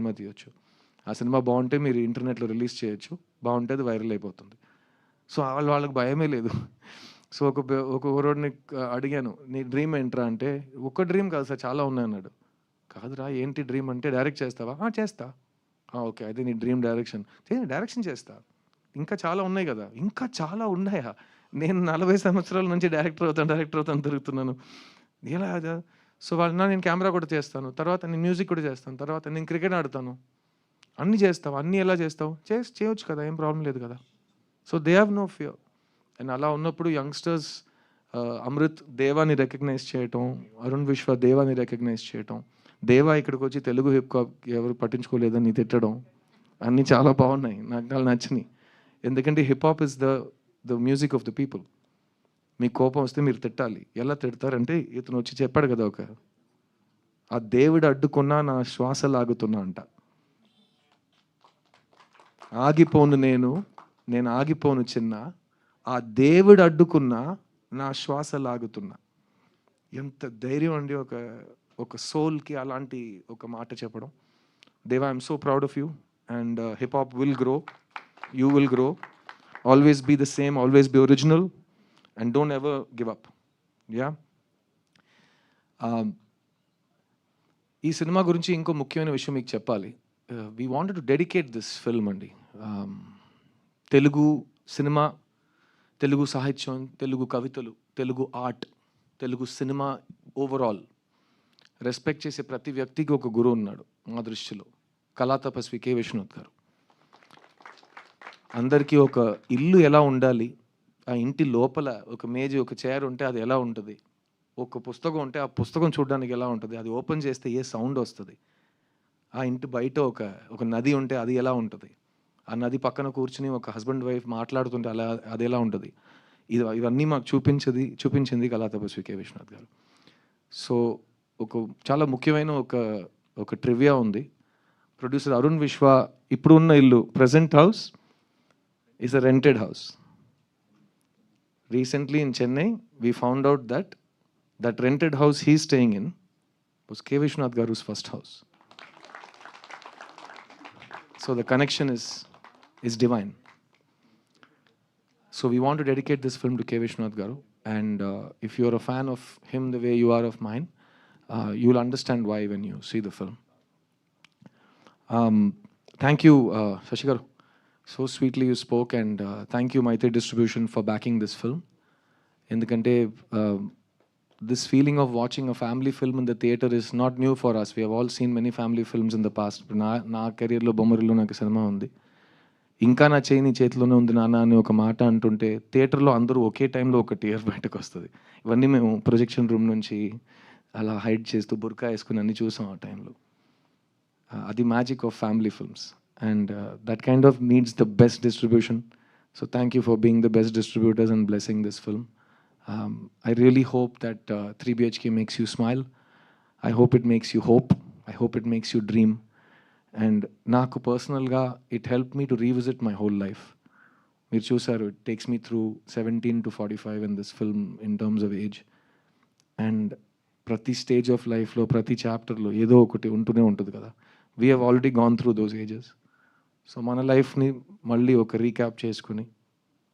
Cinema తీయొచ్చు. ఆ cinema బాగుంటే మీరు ఇంటర్నెట్లో రిలీజ్ చేయొచ్చు, బాగుంటే అది వైరల్ అయిపోతుంది. సో వాళ్ళకి భయమే లేదు. సో ఒక ఊరోడిని అడిగాను, నీ డ్రీమ్ ఏంట్రా అంటే, ఒక్క డ్రీమ్ కాదు సార్ చాలా ఉన్నాయి అన్నాడు. కాదురా ఏంటి డ్రీమ్ అంటే, డైరెక్ట్ చేస్తావా? చేస్తా. ఓకే, అయితే నీ డ్రీమ్ డైరెక్షన్. డైరెక్షన్ చేస్తా, ఇంకా చాలా ఉన్నాయి కదా. ఇంకా చాలా ఉన్నాయా? నేను 40 సంవత్సరాల నుంచి డైరెక్టర్ అవుతాను తిరుగుతున్నాను. ఎలా అదా? సో వాళ్ళ నేను కెమెరా కూడా చేస్తాను, తర్వాత నేను మ్యూజిక్ కూడా చేస్తాను, తర్వాత నేను క్రికెట్ ఆడతాను. అన్నీ చేస్తావు, అన్నీ ఎలా చేస్తావు? చేయొచ్చు కదా, ఏం ప్రాబ్లం లేదు కదా. So they have no fear. And అలా ఉన్నప్పుడు యంగ్స్టర్స్ అమృత్ దేవాని రికగ్నైజ్ చేయటం, అరుణ్ విశ్వ దేవాని రికగ్నైజ్ చేయటం, దేవా ఇక్కడికి వచ్చి తెలుగు హిప్ హాప్ ఎవరు పట్టించుకోలేదని తిట్టడం, అన్నీ చాలా బాగున్నాయి, నాకు చాలా నచ్చినాయి. ఎందుకంటే hip hop is the music of the people. మీకు కోపం వస్తే మీరు తిట్టాలి. ఎలా తిడతారంటే, ఇతను వచ్చి చెప్పాడు కదా, ఆ దేవుడు అడ్డుకున్నా నా శ్వాస లాగుతున్నా అంట. ఆగిపోను నేను ఆగిపోను చిన్న, ఆ దేవుడు అడ్డుకున్నా నా శ్వాస లాగుతున్నా. ఎంత ధైర్యం అండి ఒక సోల్కి అలాంటి ఒక మాట చెప్పడం. Deva, I'm so proud of you. And hip hop will grow, you will grow. Always be the same, always be original, and don't ever give up. Yeah. ఈ సినిమా గురించి ఇంకో ముఖ్యమైన విషయం మీకు చెప్పాలి. We wanted to dedicate this film అండి. Telugu cinema, Telugu సాహిత్యం, తెలుగు కవితలు, Telugu art, Telugu cinema overall respect చేసే ప్రతి వ్యక్తికి ఒక గురువు ఉన్నాడు మా దృష్టిలో. కళా తపస్వి కె. విశ్వనాథ్ గారు. అందరికీ ఒక ఇల్లు ఎలా ఉండాలి, ఆ ఇంటి లోపల ఒక మేజీ ఒక చైర్ ఉంటే అది ఎలా ఉంటుంది, ఒక పుస్తకం ఉంటే ఆ పుస్తకం చూడడానికి ఎలా ఉంటుంది, అది ఓపెన్ చేస్తే ఏ సౌండ్ వస్తుంది, ఆ ఇంటి బయట ఒక నది ఉంటే అది ఎలా ఉంటుంది, ఆ నది పక్కన కూర్చుని ఒక హస్బెండ్ వైఫ్ మాట్లాడుతుంటే అది ఎలా ఉంటుంది, ఇవన్నీ మాకు చూపించింది కళా తపస్వి కె. విశ్వనాథ్ గారు. సో చాలా ముఖ్యమైన ఒక ట్రివియా ఉంది. ప్రొడ్యూసర్ అరుణ్ విశ్వ ఇప్పుడు ఉన్న ఇల్లు, present house is a rented house. Recently in Chennai we found out that rented house he's staying in was K. Vishwanath Garu's first house. So the connection is divine. So we want to dedicate this film to K. Vishwanath Garu, and if you're a fan of him the way you are of mine, you'll understand why when you see the film. Thank you, Shashi Garu. So sweetly you spoke, and thank you Maitri Distribution for backing this film. Endukante this feeling of watching a family film in the theater is not new for us. We have all seen many family films in the past. నా కెరియర్లో బొమ్మరిలో నాకు cinema ఉంది. ఇంకా నా చేయి చేతిలోనే ఉంది నాన్న అని ఒక మాట అంటుంటే థియేటర్లో అందరూ ఒకే టైంలో ఒక టీయర్ బయటకు వస్తుంది. ఇవన్నీ మేము ప్రొజెక్షన్ రూమ్ నుంచి అలా హైడ్ చేస్తూ బుర్కా వేసుకుని అన్నీ చూసాం ఆ టైంలో. అది magic of family films, and that kind of needs the best distribution. So thank you for being the best distributors and blessing this film. I really hope that 3 BHK makes you smile. I hope it makes you hope. I hope it makes you dream. And నాకు పర్సనల్గా it help me to revisit my whole life. మీరు చూసారు, it takes me through 17 to 45 in this film in terms of age. And ప్రతి stage of లైఫ్లో, ప్రతి చాప్టర్లో ఏదో ఒకటి ఉంటూనే ఉంటుంది కదా. We have already gone through those ages. So మన లైఫ్ని మళ్ళీ ఒక రీక్యాప్ చేసుకుని